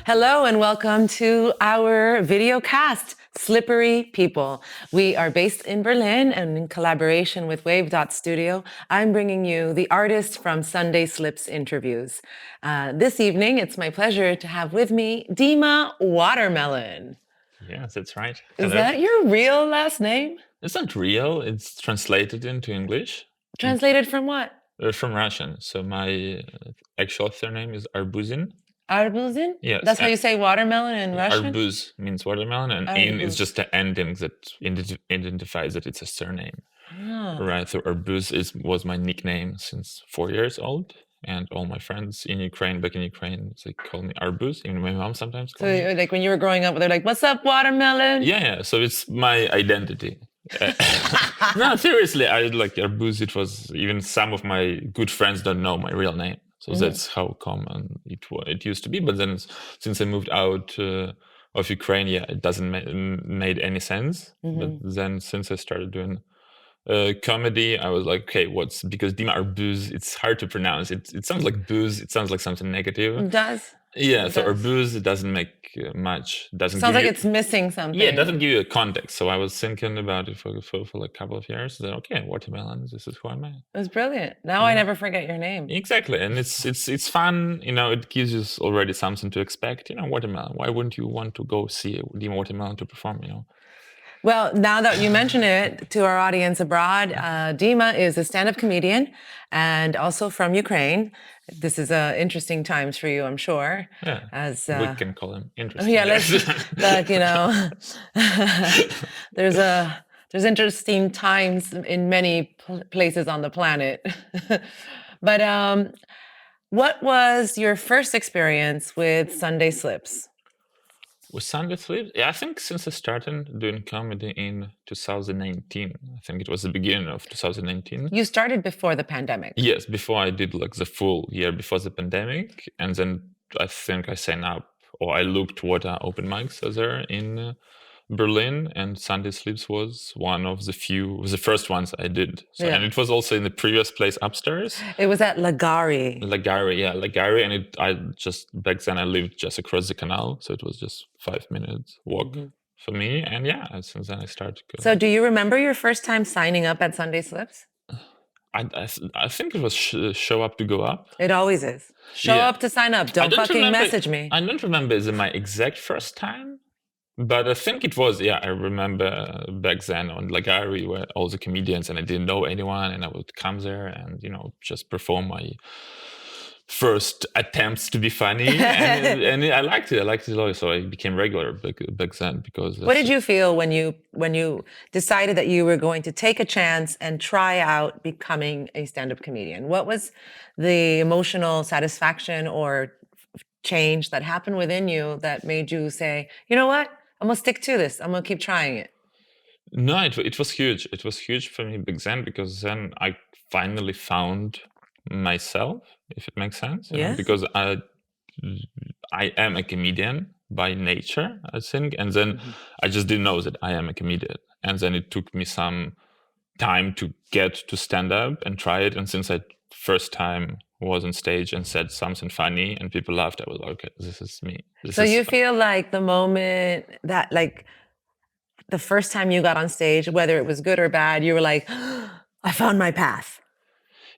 Hello and welcome to our video cast, Slippery People. We are based in Berlin and in collaboration with Wave.studio, I'm bringing you the artist from Sunday Slips interviews. This evening, it's my pleasure to have with me Dima Watermelon. Yes, that's right. Is Hello. that your real last name? It's not real. It's translated into English. Translated from what? From Russian. So my actual surname is Arbuzin. Arbuzin? Yes. That's how you say watermelon in Russian? Arbuz means watermelon, and in is just the ending that identifies that it's a surname. Oh. Right. So Arbuz was my nickname since 4 years old. And all my friends in Ukraine, back in Ukraine, they call me Arbuz. Even my mom sometimes calls me. So like when you were growing up, they're like, "What's up, watermelon?" Yeah. So it's my identity. No, seriously, I like Arbuz. It was even some of my good friends don't know my real name. So that's how common it used to be. But then since I moved out of Ukraine, it doesn't made any sense. But then since I started doing comedy, I was like, okay, because Dima Arbuz, it's hard to pronounce. It sounds like booze. It sounds like something negative. It does. Yeah, so Arbuz, it doesn't make much. Doesn't sounds give like you, it's missing something. Yeah, it doesn't give you a context. So I was thinking about it for like a couple of years. Then okay, watermelon. This is who I'm at. It was brilliant. Now I never forget your name. Exactly, and it's fun. It gives you already something to expect. Watermelon. Why wouldn't you want to go see Dima Watermelon to perform? Well, now that you mention it to our audience abroad, Dima is a stand-up comedian and also from Ukraine. This is interesting times for you, I'm sure. Yeah, as we can call him interesting. Yeah, there's interesting times in many places on the planet. But what was your first experience with Sunday Slips? With Sunday Slips? Yeah, I think since I started doing comedy in 2019. I think it was the beginning of 2019. You started before the pandemic. Yes, before I did like the full year before the pandemic. And then I think I signed up, or I looked what are open mics are there in Berlin, and Sunday Slips was one of the first ones I did. So, and it was also in the previous place upstairs. It was at Lagari. Lagari, and I just back then I lived just across the canal, so it was just 5 minutes walk for me. And since then I started. So, do you remember your first time signing up at Sunday Slips? I think it was show up to go up. It always is. Show up to sign up. Don't fucking message me. I don't remember my exact first time. But I think it was, I remember back then on Lagari where all the comedians, and I didn't know anyone, and I would come there and, just perform my first attempts to be funny. and I liked it. I liked it a lot. So I became regular back then because... What did you feel when you decided that you were going to take a chance and try out becoming a stand-up comedian? What was the emotional satisfaction or change that happened within you that made you say, you know what? I'm going to stick to this. I'm going to keep trying it. No, it was huge. It was huge for me back then because then I finally found myself, if it makes sense. Yes. Because I am a comedian by nature, I think. And then I just didn't know that I am a comedian. And then it took me some time to get to stand up and try it. And since I first time was on stage and said something funny and people laughed, I was like, okay, this is me. So you feel like the moment that, like, the first time you got on stage, whether it was good or bad, you were like, I found my path.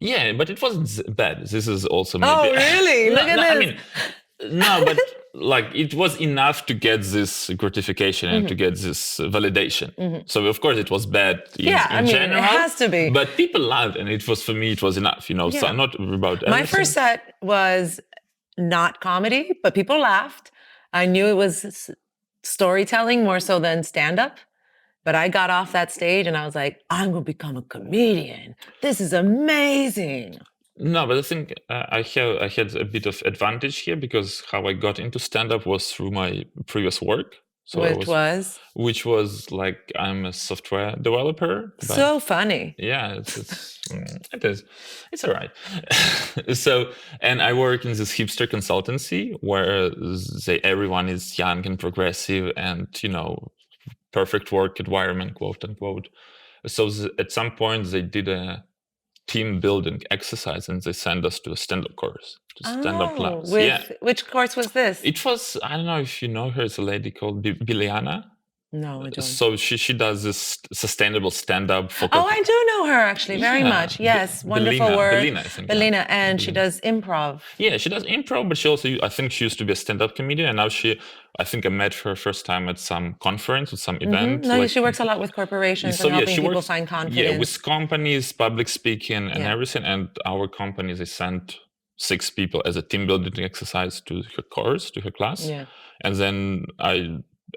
Yeah, but it wasn't bad. This is also maybe... Oh, really? Look at this. No, but like it was enough to get this gratification and to get this validation. So of course it was bad in general. It has to be. But people loved, and it was for me. It was enough, So not about everything. My first set was not comedy, but people laughed. I knew it was storytelling more so than stand-up. But I got off that stage and I was like, I'm going to become a comedian. This is amazing. No, but I think I had a bit of advantage here because how I got into stand-up was through my previous work. So which was like I'm a software developer. So funny. Yeah, it is. It's all right. So, and I work in this hipster consultancy where everyone is young and progressive and perfect work environment, quote unquote. So at some point they did a team building exercise, and they sent us to a stand-up course, to stand-up class. Which course was this? It was, I don't know if you know her, it's a lady called Biliana. No, I don't. So she does this sustainable stand-up. I do know her actually very much. Yes, wonderful Belina, word. Belina, I think. Belina, and she does improv. Yeah, she does improv, but she also, I think she used to be a stand-up comedian, and now I think I met her first time at some conference or some event. No, she works a lot with corporations and helping people find confidence. Yeah, with companies, public speaking and everything. And our company, they sent 6 people as a team building exercise to her course, to her class. Yeah. And then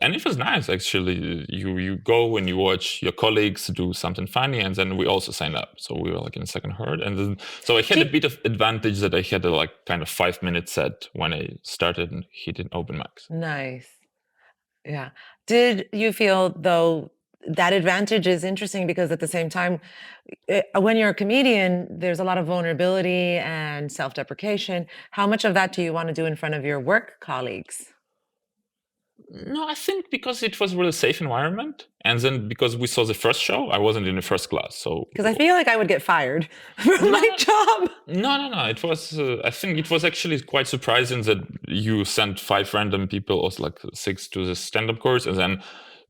and it was nice, actually. You go and you watch your colleagues do something funny, and then we also signed up. So we were like in the second herd. And then, so I had a bit of advantage that I had a like kind of 5-minute set when I started hitting open mics. Nice. Yeah. Did you feel, though, that advantage is interesting because at the same time, when you're a comedian, there's a lot of vulnerability and self-deprecation. How much of that do you want to do in front of your work colleagues? No, I think because it was a really safe environment. And then because we saw the first show, I wasn't in the first class. So because I feel like I would get fired from my job. No. It was, I think it was actually quite surprising that you sent 5 random people, or like 6, to the stand-up course. And then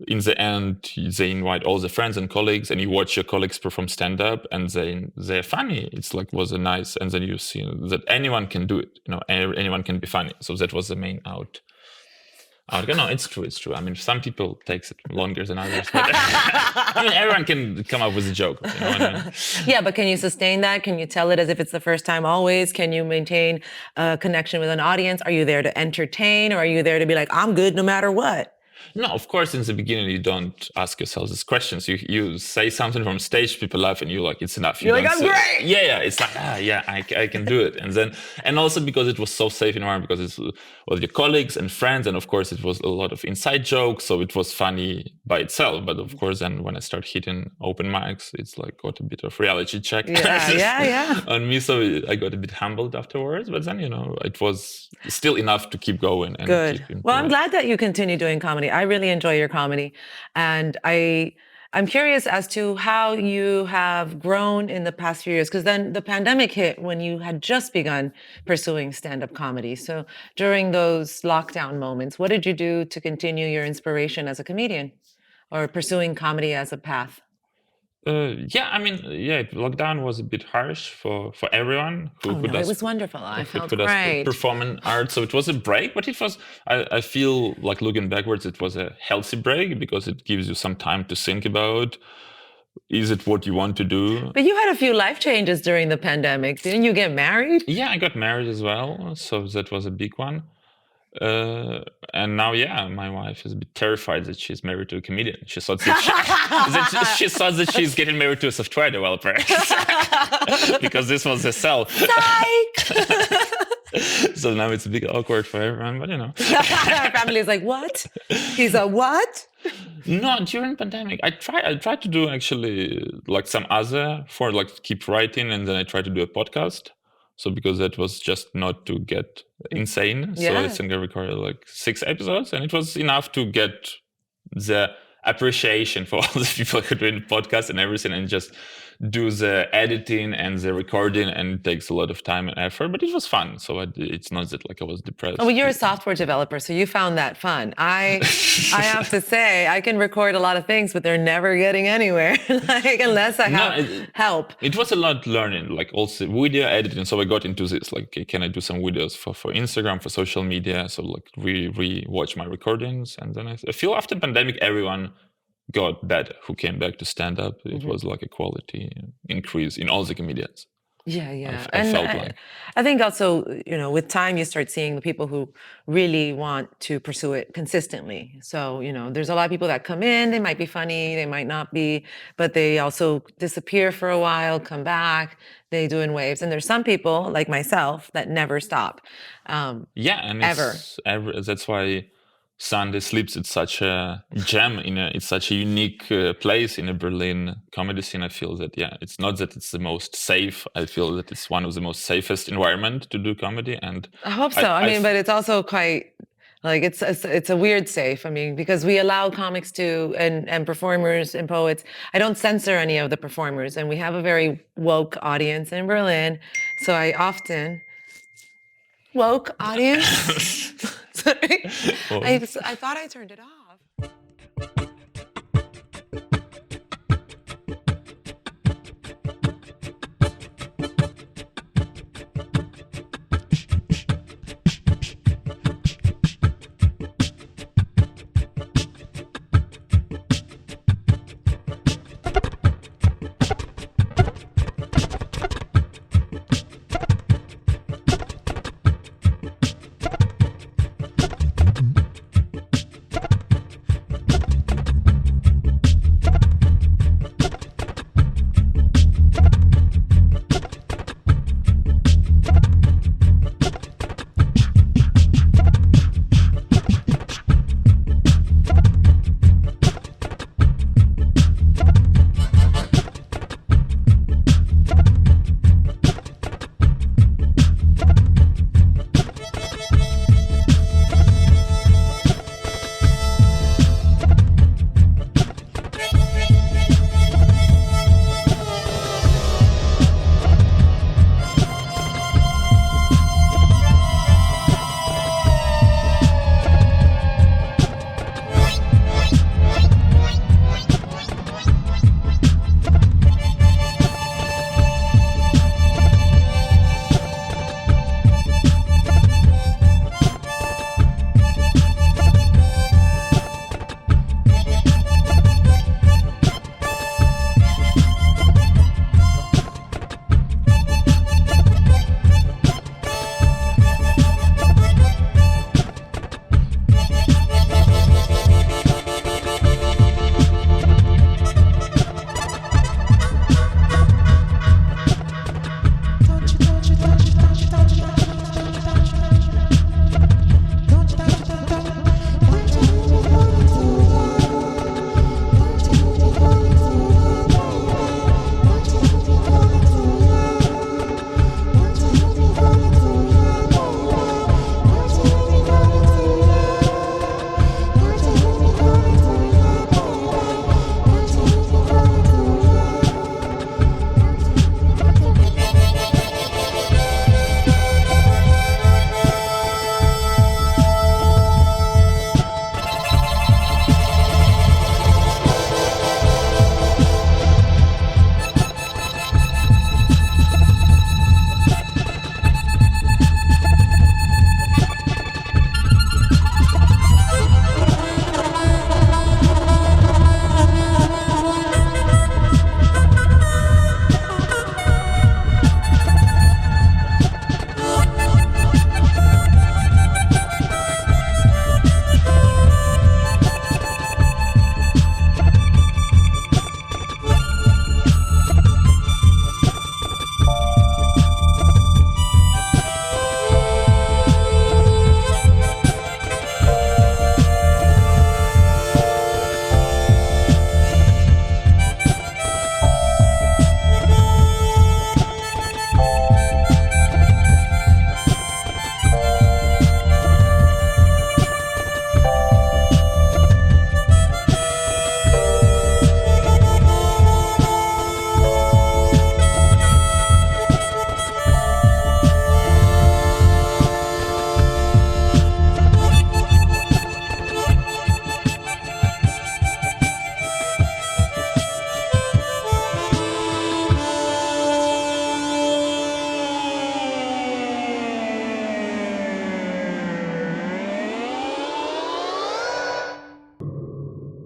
in the end, they invite all the friends and colleagues, and you watch your colleagues perform stand-up, and they're funny. It's like, was a nice, and then you see that anyone can do it. Anyone can be funny. So that was the main out. No, it's true. I mean, some people takes it longer than others, but I mean, everyone can come up with a joke. You know what I mean? Yeah, but can you sustain that? Can you tell it as if it's the first time always? Can you maintain a connection with an audience? Are you there to entertain, or are you there to be like, I'm good no matter what? No, of course, in the beginning, you don't ask yourself these questions. You say something from stage, people laugh, and you're like, it's enough. You're like, I'm great! Yeah, it's like, I can do it. And also because it was so safe environment, because it's with your colleagues and friends, and of course, it was a lot of inside jokes, so it was funny by itself. But of course, then when I start hitting open mics, it's like got a bit of reality check on me, so I got a bit humbled afterwards. But then, it was still enough to keep going. And Good. Well, I'm glad that you continue doing comedy. I really enjoy your comedy, and I'm curious as to how you have grown in the past few years, because then the pandemic hit when you had just begun pursuing stand-up comedy. So during those lockdown moments, what did you do to continue your inspiration as a comedian or pursuing comedy as a path? Lockdown was a bit harsh for everyone it was wonderful. I felt great. Performing art, so it was a break, but it was. I feel like looking backwards, it was a healthy break because it gives you some time to think about. Is it what you want to do? But you had a few life changes during the pandemic. Didn't you get married? Yeah, I got married as well, so that was a big one. And now, my wife is a bit terrified that she's married to a comedian. She thought that she's getting married to a software developer because this was the sell. So now it's a bit awkward for everyone, but Our family is like, what? He's a what? No, during pandemic, I tried to do actually like some other for like keep writing, and then I tried to do a podcast. So because that was just not to get insane. So I think I recorded like 6 episodes, and it was enough to get the appreciation for all the people who do the podcast and everything, and just do the editing and the recording, and it takes a lot of time and effort, but it was fun. So it's not that like I was depressed. Oh, well, you're a software developer, so you found that fun. I have to say, I can record a lot of things, but they're never getting anywhere, unless I have help. It was a lot learning, like also video editing. So I got into this, like, can I do some videos for Instagram, for social media? So like re-watch my recordings. And then I feel after pandemic, everyone got better who came back to stand up. It was like a quality increase in all the comedians. I felt like. I think also, with time you start seeing the people who really want to pursue it consistently. So, there's a lot of people that come in, they might be funny, they might not be, but they also disappear for a while, come back, they do in waves. And there's some people like myself that never stop. Ever. That's why Sunday Sleeps, it's such a gem it's such a unique place in a Berlin comedy scene. I feel that, it's not that it's the most safe. I feel that it's one of the most safest environment to do comedy. And I hope so. I mean, but it's also quite Like it's a weird safe. I mean, because we allow comics to and performers and poets. I don't censor any of the performers, and we have a very woke audience in Berlin. So I often woke audience. Sorry, Oh. I thought I turned it off.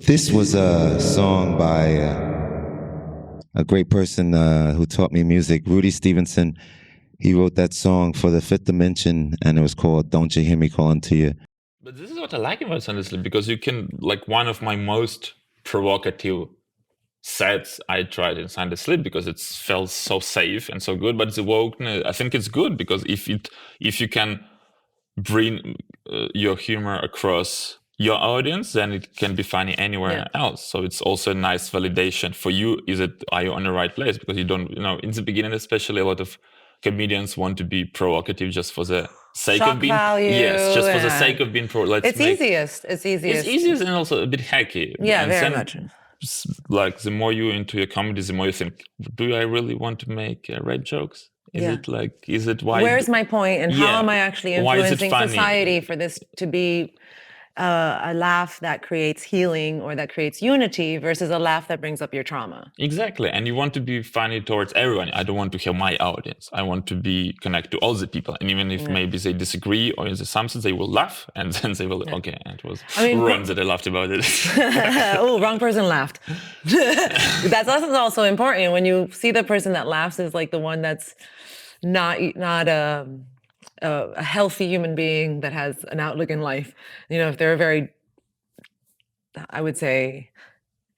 This was a song by a great person who taught me music, Rudy Stevenson. He wrote that song for the Fifth Dimension, and it was called "Don't You Hear Me Calling to You." But this is what I like about Sein, honestly, because you can, like, one of my most provocative sets I tried in Sein because it felt so safe and so good. But it's awoken. I think it's good because if you can bring your humor across your audience, then it can be funny anywhere else. So it's also a nice validation for you. Are you on the right place? Because you don't, in the beginning, especially, a lot of comedians want to be provocative just for the sake Shock of being value, yes, just for the yeah. sake of being It's easiest. It's easiest. It's easiest and also a bit hacky. Yeah, and very then, much. Like the more you into your comedy, the more you think, do I really want to make rape jokes? Is it why? Where's my point, and how Yeah. am I actually Why is it influencing funny? society for this to be a laugh that creates healing or that creates unity versus a laugh that brings up your trauma? Exactly. And you want to be funny towards everyone. I don't want to have my audience. I want to be connect to all the people. And even if maybe they disagree or there's something, they will laugh and then they will, okay, it was wrong that I laughed about it. Oh, wrong person laughed. That's also important. When you see the person that laughs is like the one that's not a healthy human being that has an outlook in life. You know, if they're a very, I would say,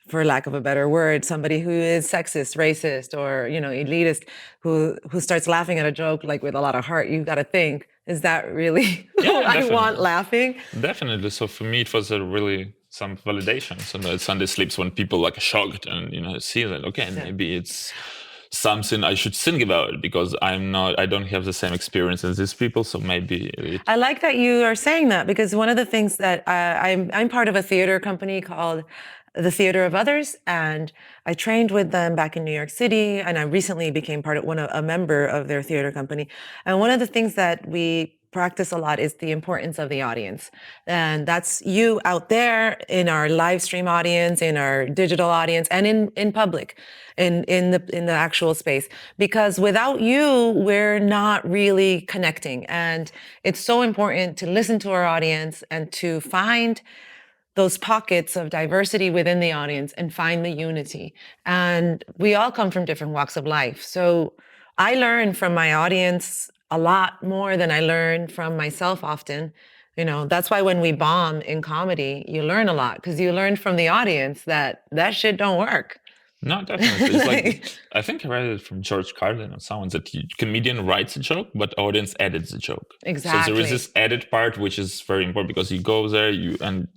for lack of a better word, somebody who is sexist, racist, or, you know, elitist, who starts laughing at a joke like with a lot of heart, you've got to think, is that really who I want laughing? Definitely. So for me, it was a really some validation. So that Sunday Slips, when people like shocked and, you know, see that, okay, maybe it's something I should think about because I don't have the same experience as these people. So maybe I like that you are saying that, because one of the things that I'm part of a theater company called the Theater of Others, and I trained with them back in New York City, and I recently became a member of their theater company. And one of the things that we practice a lot is the importance of the audience. And that's you out there in our live stream audience, in our digital audience, and in public, in the actual space. Because without you, we're not really connecting. And it's so important to listen to our audience and to find those pockets of diversity within the audience and find the unity. And we all come from different walks of life. So I learn from my audience a lot more than I learn from myself often. You know, that's why when we bomb in comedy, you learn a lot, because you learn from the audience that shit don't work. No, definitely. It's like, I think I read it from George Carlin or someone that comedian writes a joke, but audience edits the joke. Exactly. So there is this edit part, which is very important because you go there, you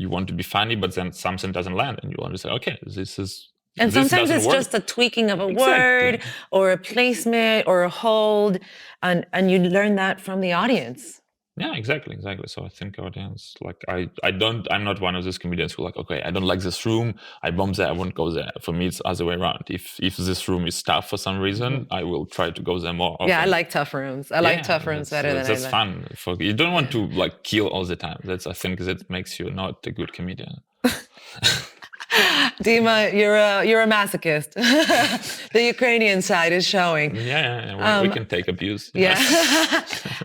want to be funny, but then something doesn't land and you want to say, okay, this is. And sometimes it's just a tweaking of a word or a placement or a hold, and you learn that from the audience. Yeah, exactly. So I think audience, like I'm not one of those comedians who like, okay, I don't like this room, I bomb there, I won't go there. For me, it's the other way around. If this room is tough for some reason, I will try to go there more often. Yeah, I like tough rooms. I like tough rooms better than I like. That's fun. You don't want to like kill all the time. I think that makes you not a good comedian. Dima, you're a masochist. The Ukrainian side is showing. Yeah, we can take abuse. Yeah.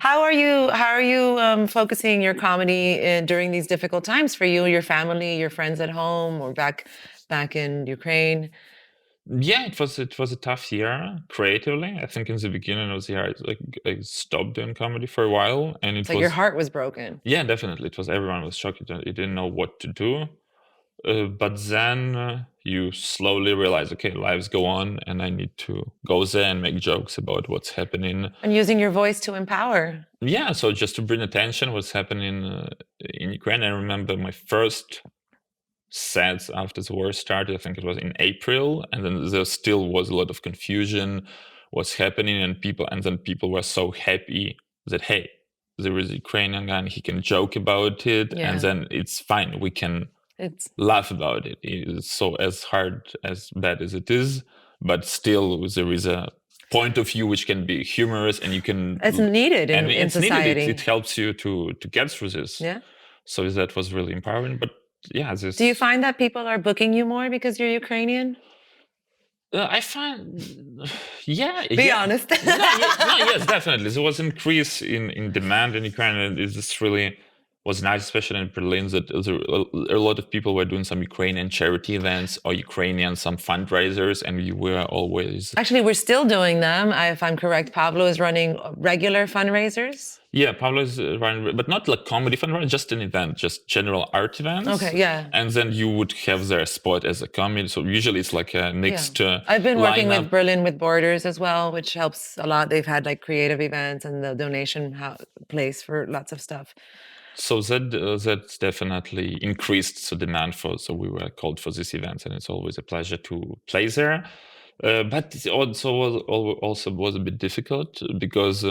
How are you focusing your comedy during these difficult times for you, your family, your friends at home, or back in Ukraine? Yeah, it was a tough year creatively. I think in the beginning of the year, I stopped doing comedy for a while, and it's like your heart was broken. Yeah, definitely. Everyone was shocked. You didn't know what to do. But then you slowly realize, okay, lives go on, and I need to go there and make jokes about what's happening. And using your voice to empower. Yeah, so just to bring attention what's happening in Ukraine. I remember my first sets after the war started, I think it was in April, and then there still was a lot of confusion, what's happening, and then people were so happy that, hey, there is a Ukrainian guy and he can joke about it, and then it's fine, we can laugh about it. It's so as hard, as bad as it is, but still there is a point of view which can be humorous, and you can. It's needed in society. It helps you to get through this. Yeah. So that was really empowering. But yeah, do you find that people are booking you more because you're Ukrainian? I find, yeah. Be honest. Yes, definitely. There was an increase in demand in Ukraine, and this really was nice, especially in Berlin, that a lot of people were doing some Ukrainian charity events or some fundraisers, and we were always... Actually, we're still doing them, if I'm correct. Pablo is running regular fundraisers? Yeah, Pablo is running, but not like comedy fundraiser, just an event, just general art events. Okay, yeah. And then you would have their spot as a comedy. So usually it's like a mixed I've been working with Berlin with Borders as well, which helps a lot. They've had like creative events and the donation place for lots of stuff. So that's definitely increased the demand so we were called for these events, and it's always a pleasure to play there. But it also was a bit difficult because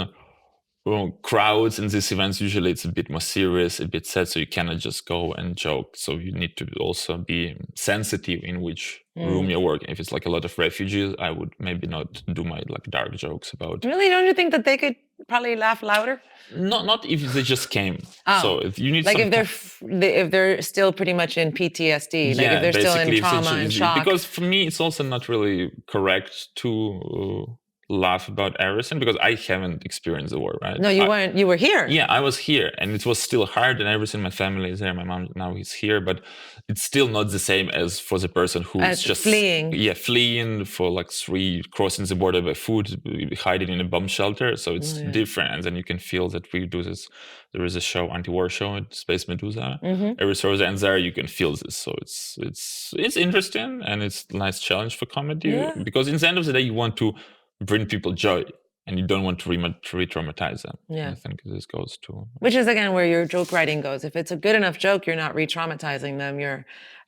crowds in these events, usually it's a bit more serious, a bit sad, so you cannot just go and joke. So you need to also be sensitive in which room you're working. If it's like a lot of refugees, I would maybe not do my like dark jokes about. Really? Don't you think that they could probably laugh louder? Not if they just came. Oh. So if you need like some if they're still pretty much in PTSD, like if they're still in basically, if trauma and shock. because for me it's also not really correct to laugh about everything because I haven't experienced the war, right? No, you weren't. You were here. Yeah, I was here, and it was still hard, and everything. My family is there. My mom now is here, but it's still not the same as for the person who is just fleeing. Yeah, fleeing for like 3, crossing the border by foot, hiding in a bomb shelter. So it's different, and then you can feel that we do this. There is a show, anti-war show at Space Medusa. Every Thursday, and there you can feel this. So it's interesting, and it's a nice challenge for comedy because in the end of the day, you want to bring people joy and you don't want to re-traumatize them. Yeah. I think this goes to... Which is, again, where your joke writing goes. If it's a good enough joke, you're not re-traumatizing them. You're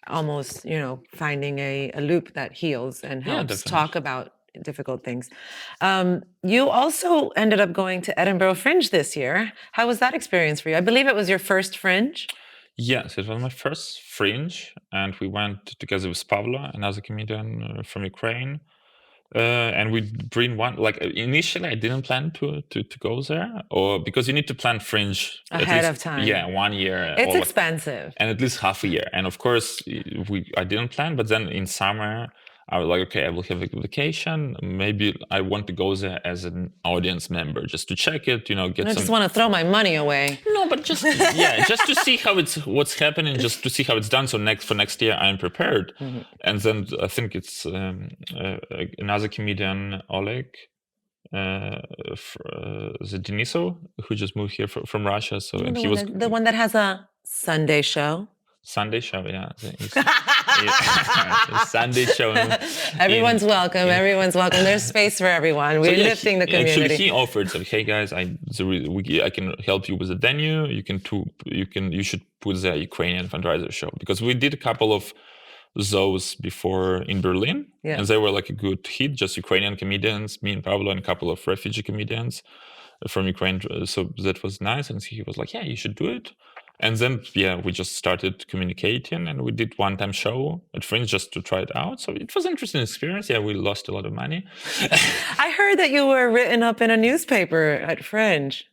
almost, finding a loop that heals and helps talk about difficult things. You also ended up going to Edinburgh Fringe this year. How was that experience for you? I believe it was your first Fringe. Yes, it was my first Fringe. And we went together with Pavlo, another comedian from Ukraine. And we bring one, like initially I didn't plan to go there, or because you need to plan Fringe ahead of time. Yeah, 1 year. It's expensive. And at least half a year. And of course, I didn't plan, but then in summer, I was like, okay, I will have a vacation. Maybe I want to go there as an audience member, just to check it, I just want to throw my money away. No, but just just to see what's happening, just to see how it's done. So for next year, I'm prepared. And then I think it's another comedian, Oleg, the Deniso, who just moved here from Russia. So and he was the one that has a Sunday show. Sunday show, yeah. Sunday show. Everyone's welcome. Everyone's welcome. There's space for everyone. We're lifting the community. Actually, he offered, said, "Hey guys, I can help you with the venue. You should put the Ukrainian fundraiser show because we did a couple of those before in Berlin, and they were like a good hit. Just Ukrainian comedians, me and Pablo, and a couple of refugee comedians from Ukraine. So that was nice. And he was like, "Yeah, you should do it." And then, we just started communicating and we did one-time show at Fringe just to try it out. So it was an interesting experience. Yeah, we lost a lot of money. I heard that you were written up in a newspaper at Fringe.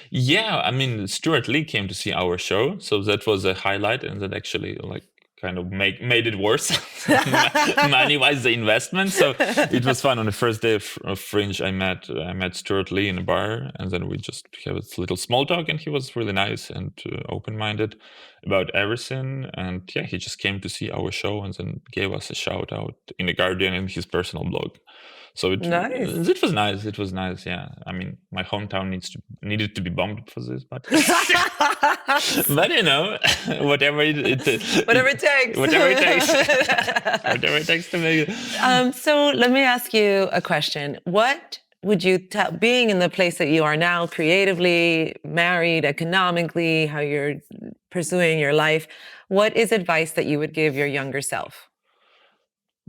Yeah, I mean, Stuart Lee came to see our show. So that was a highlight and that actually kind of made it worse money-wise, the investment. So it was fun. On the first day of Fringe, I met Stuart Lee in a bar, and then we just have a little small talk, and he was really nice and open-minded about everything. And he just came to see our show and then gave us a shout out in The Guardian in his personal blog. So it was nice. It was nice. Yeah. I mean, my hometown needed to be bombed for this, but but whatever it takes. Whatever it takes. Whatever it takes to make it. So let me ask you a question. What would you tell, being in the place that you are now, creatively, married, economically, how you're pursuing your life, what is advice that you would give your younger self?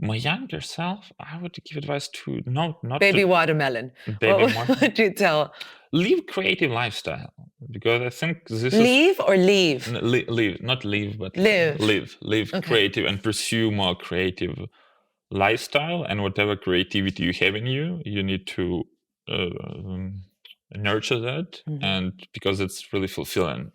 My younger self, I would give advice to not Baby Watermelon. What would you tell? Live creative lifestyle, because I think this leave or leave? Live, not leave, but live. Live creative and pursue more creative lifestyle, and whatever creativity you have in you, you need to nurture that, and because it's really fulfilling.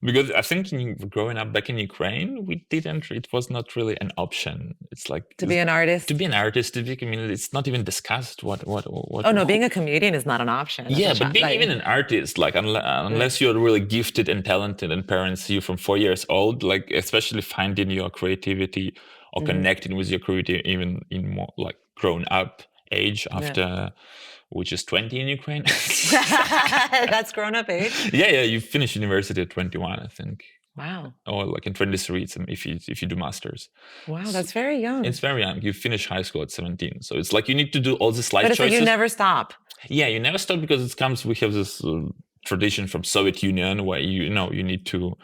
Because I think growing up back in Ukraine, it was not really an option. It's like to be an artist. To be an artist, to be a comedian, it's not even discussed. What? Oh no, being a comedian is not an option. But being even an artist, like unless you're really gifted and talented, and parents see you from 4 years old, like especially finding your creativity or connecting with your creativity even in more like grown up age after. Which is 20 in Ukraine. That's grown-up age? Yeah, you finish university at 21, I think. Wow. Or like in 23, if you do masters. Wow, that's very young. It's very young. You finish high school at 17. So it's like you need to do all these life choices. But it's like you never stop. Yeah, you never stop because we have this tradition from Soviet Union where you need to,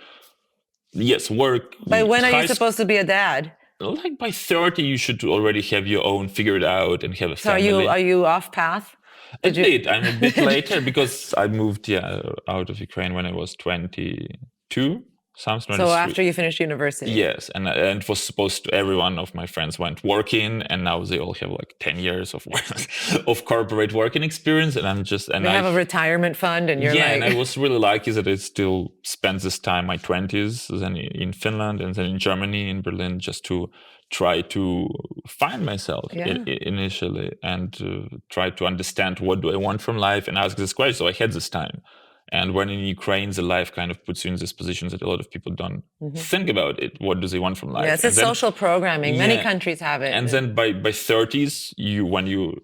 work. By when are you supposed to be a dad? Like by 30, you should already have your own figured out and have a family. So are you off path? I did. I'm a bit later because I moved out of Ukraine when I was 22. Something So after you finished university. Yes, and it was supposed to. Every one of my friends went working, and now they all have like 10 years of of corporate working experience, and I'm just they have a retirement fund, and you're and I was really lucky that I still spent this time, my 20s, then in Finland, and then in Germany, in Berlin, just to try to find myself initially, and try to understand what do I want from life, and ask this question. So I had this time. And when in Ukraine, the life kind of puts you in this position that a lot of people don't think about it. What do they want from life? Yeah, it's social programming. Many countries have it. And then by 30s, when you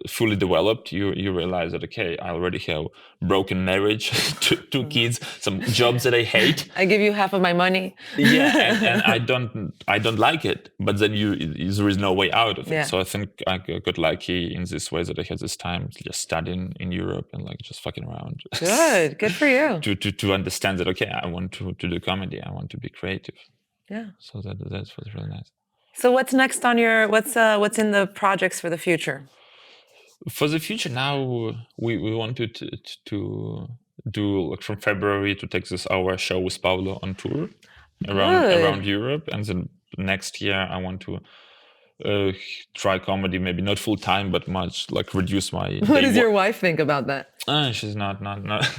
fully developed, you realize that, okay, I already have broken marriage, two kids, some jobs that I hate. I give you half of my money. and I don't like it. But then there is no way out of it. So I think I got lucky in this way that I had this time just studying in Europe and like just fucking around. Good for you. To understand that, okay, I want to do comedy. I want to be creative. Yeah. So that was really nice. So what's next on your what's in the projects for the future? For the future now, we wanted to do like from February to take our show with Paulo on tour around Europe, and then next year I want to try comedy, maybe not full time, but much like reduce my. What does your wife think about that? She's not.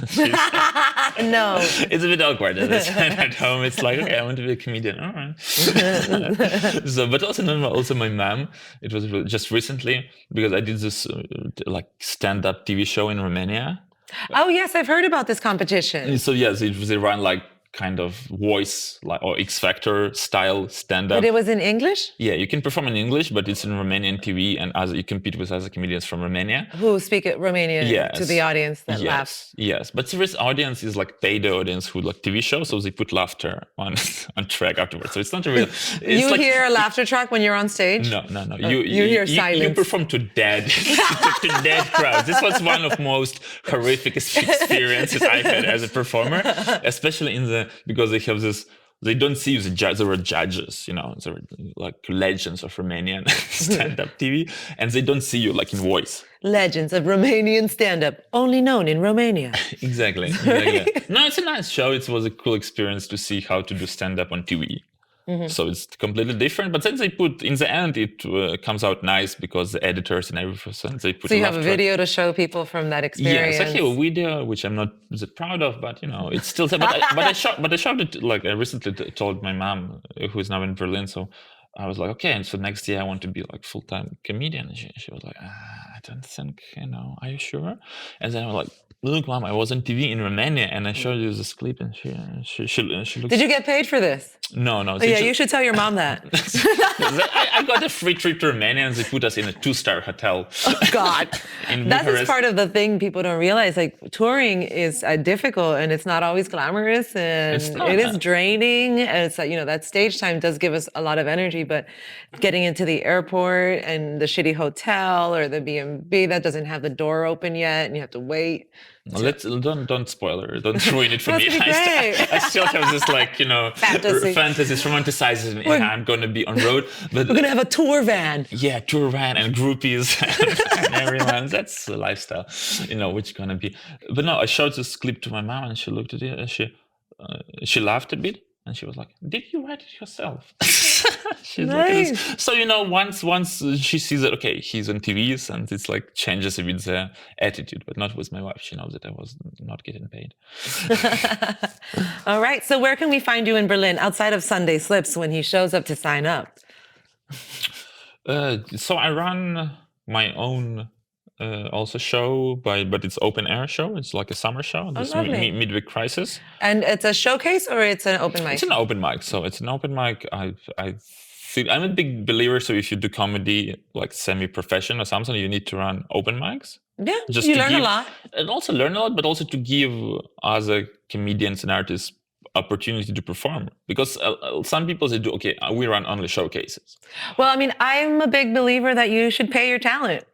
She's, no. It's a bit awkward at home. It's like, okay, I want to be a comedian. All right. So, but also my mom. It was just recently because I did this like stand-up TV show in Romania. Oh yes, I've heard about this competition. So yes, they run like kind of voice or X Factor style stand-up. But it was in English? Yeah, you can perform in English, but it's in Romanian TV, and you compete with other comedians from Romania who speak Romanian to the audience that laughs. Yes, but this audience is like paid audience who like TV shows, so they put laughter on track afterwards. So it's not a real. You like, hear a laughter track when you're on stage? No. You hear silence. You perform to dead crowds. This was one of most horrific experiences I've had as a performer, especially because they have this. They don't see you as a judge. They were judges, they were like legends of Romanian stand-up TV, and they don't see you like in voice. Legends of Romanian stand-up, only known in Romania. Exactly. No, it's a nice show. It was a cool experience to see how to do stand-up on TV. Mm-hmm. So it's completely different. But then they put, in the end, it comes out nice because the editors and everything, they put. So you have a video to show people from that experience? Yes, I have a video, which I'm not that proud of, but it's still. But I showed it, like I recently told my mom, who is now in Berlin. So I was like, okay, and so next year I want to be like full-time comedian. And she was like, I don't think, are you sure? And then I was like, look, Mom, I was on TV in Romania, and I showed you this clip, and she looked. Did you get paid for this? No. Oh, yeah, you should tell your mom that. I got a free trip to Romania, and they put us in a 2-star hotel. Oh, God. That's part of the thing people don't realize. Like, touring is difficult, and it's not always glamorous, and it is draining. And it's that stage time does give us a lot of energy, but getting into the airport and the shitty hotel or the B&B that doesn't have the door open yet, and you have to wait. Don't spoil it. Don't ruin it for me. I still have this fantasies, romanticizing. I'm going to be on road, but we're going to have a tour van. Yeah, tour van and groupies and everyone. That's the lifestyle, which going to be. But no, I showed this clip to my mom, and she looked at it, and she laughed a bit, and she was like, "Did you write it yourself?" She's nice. So once she sees that, okay, he's on TVs, and it's like changes a bit the attitude, but not with my wife. She knows that I was not getting paid. All right. So where can we find you in Berlin outside of Sunday Slips when he shows up to sign up? So I run my own also show, but it's open air show. It's like a summer show. This Midweek Crisis. And it's a showcase or it's an open mic? It's an open mic. So it's an open mic. I'm a big believer. So if you do comedy like semi-profession or something, you need to run open mics. Yeah, you learn a lot. And also learn a lot, but also to give other comedians and artists opportunity to perform. Because some people say, okay, we run only showcases. Well, I mean, I'm a big believer that you should pay your talent.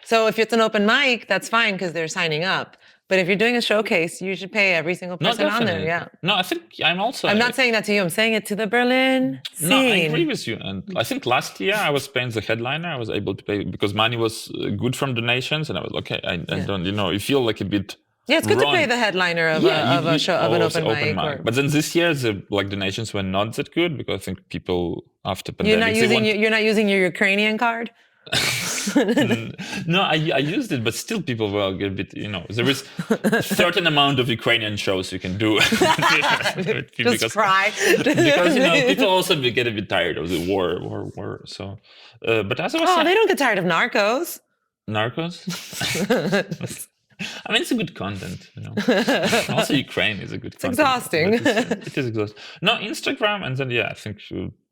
So if it's an open mic, that's fine because they're signing up. But if you're doing a showcase, you should pay every single No, person on there. definitely. Yeah. No, I think I'm also. I'm not saying that to you. I'm saying it to the Berlin scene. No, I agree with you. And I think last year I was paying the headliner. I was able to pay because money was good from donations, and I was okay. I don't, you feel like a bit. Yeah, it's good wrong. to pay the headliner of a show, of an open mic. But then this year, the donations were not that good because I think people after pandemic. You're not using your Ukrainian card. No, I used it, but still people were a bit, there is a certain amount of Ukrainian shows you can do. Just cry. Because, people also get a bit tired of the war. So, but as I was saying, they don't get tired of Narcos. Narcos? I mean, it's a good content, Also, Ukraine is a good content. Exhausting. It is exhausting. No, Instagram, and then, I think,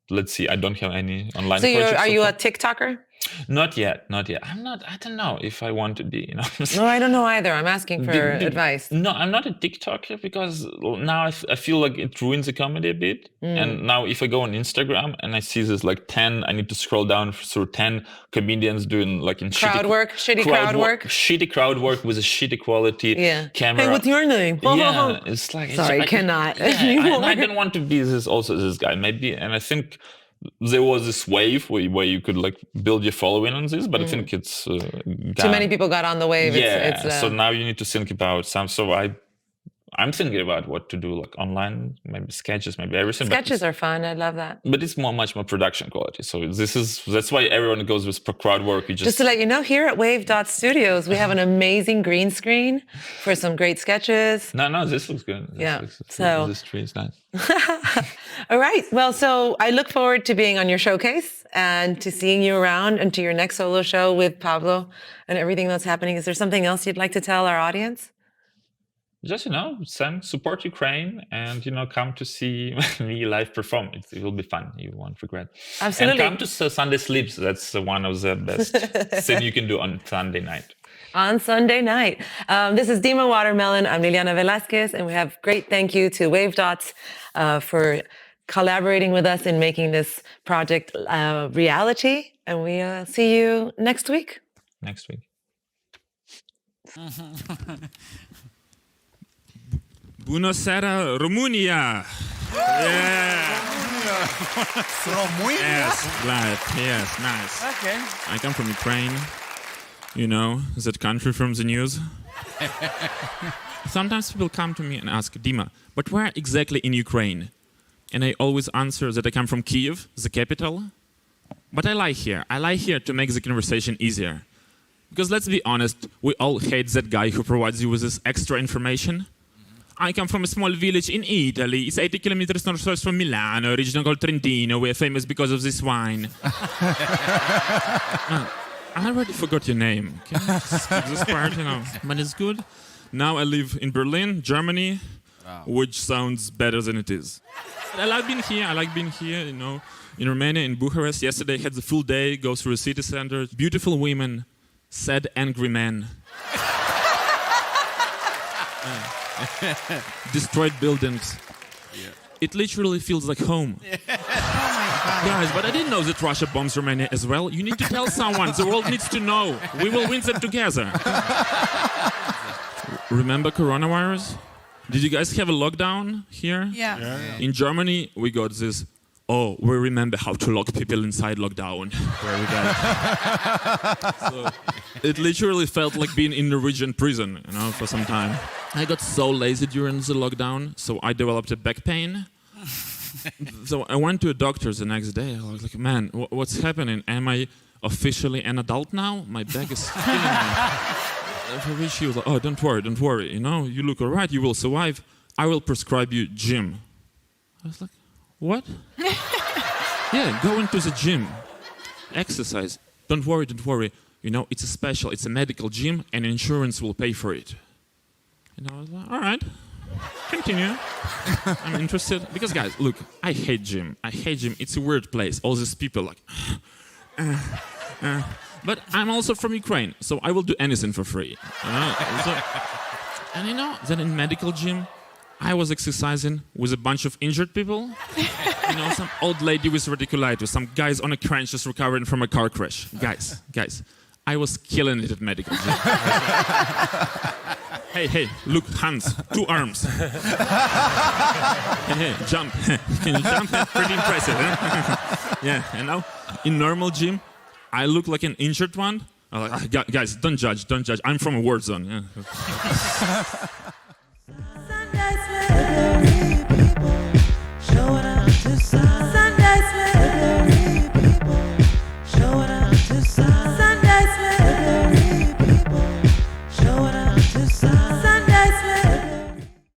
let's see, I don't have any online So projects. are you a TikToker? Not yet. I don't know if I want to be, No, I don't know either. I'm asking for advice. No, I'm not a TikToker because now I feel like it ruins the comedy a bit. And now if I go on Instagram and I see this I need to scroll down through 10 comedians doing shitty crowd work with a shitty quality camera. Hey, what's your name? Yeah, it's like... Sorry, I cannot. I don't want to be this guy, maybe. And I think... there was this wave where you could build your following on this, but I think it's too many people got on the wave. Yeah, so now you need to think about some. So I'm thinking about what to do online, maybe sketches, maybe everything. Sketches are fun. I love that. But it's much more production quality. So that's why everyone goes with crowd work. Just to let you know, here at Wave.studios, we have an amazing green screen for some great sketches. No, this looks good. This tree is nice. All right. Well, so I look forward to being on your showcase and to seeing you around and to your next solo show with Pablo and everything that's happening. Is there something else you'd like to tell our audience? Just, support Ukraine and, come to see me live perform. It will be fun. You won't regret. Absolutely. And come to Sunday Sleeps. That's one of the best things you can do on Sunday night. On Sunday night. This is Dima Watermelon. I'm Liliana Velasquez, and we have great thank you to Wave Dots for collaborating with us in making this project reality. And we see you next week. Buonasera, Romania. Yeah. Romania? Yes, glad. Yes, nice. Okay. I come from Ukraine. That country from the news. Sometimes people come to me and ask, Dima, but where exactly in Ukraine? And I always answer that I come from Kyiv, the capital. But I lie here. I lie here to make the conversation easier. Because let's be honest, we all hate that guy who provides you with this extra information. I come from a small village in Italy. It's 80 kilometers northwest from Milan, a region called Trentino. We're famous because of this wine. I already forgot your name. Can you skip this part, But it's good. Now I live in Berlin, Germany, which sounds better than it is. I like being here, in Romania, in Bucharest. Yesterday I had the full day, go through a city center. Beautiful women, sad, angry men. Destroyed buildings. Yeah. It literally feels like home. Guys, but I didn't know that Russia bombs Romania as well. You need to tell someone. The world needs to know. We will win them together. Remember coronavirus? Did you guys have a lockdown here? Yeah. In Germany, we got this, we remember how to lock people inside lockdown. Where we got so it literally felt like being in Norwegian prison, for some time. I got so lazy during the lockdown, so I developed a back pain. So I went to a doctor the next day. I was like, man, what's happening? Am I officially an adult now? My back is killing me. For which she was like, don't worry, you look all right, you will survive. I will prescribe you gym. I was like, what? Yeah, go into the gym. Exercise. Don't worry. It's a medical gym and insurance will pay for it. And I was like, all right, continue. I'm interested. Because guys, look, I hate gym. It's a weird place. All these people But I'm also from Ukraine, so I will do anything for free. Then in medical gym, I was exercising with a bunch of injured people. Some old lady with radiculitis, some guys on a crunch just recovering from a car crash. Guys, I was killing it at medical gym. Hey, look, hands, 2 arms. Hey, jump. Can you jump? Pretty impressive, huh? Yeah, and now, in normal gym, I look like an injured one. I'm like, guys, don't judge. I'm from a war zone. Yeah.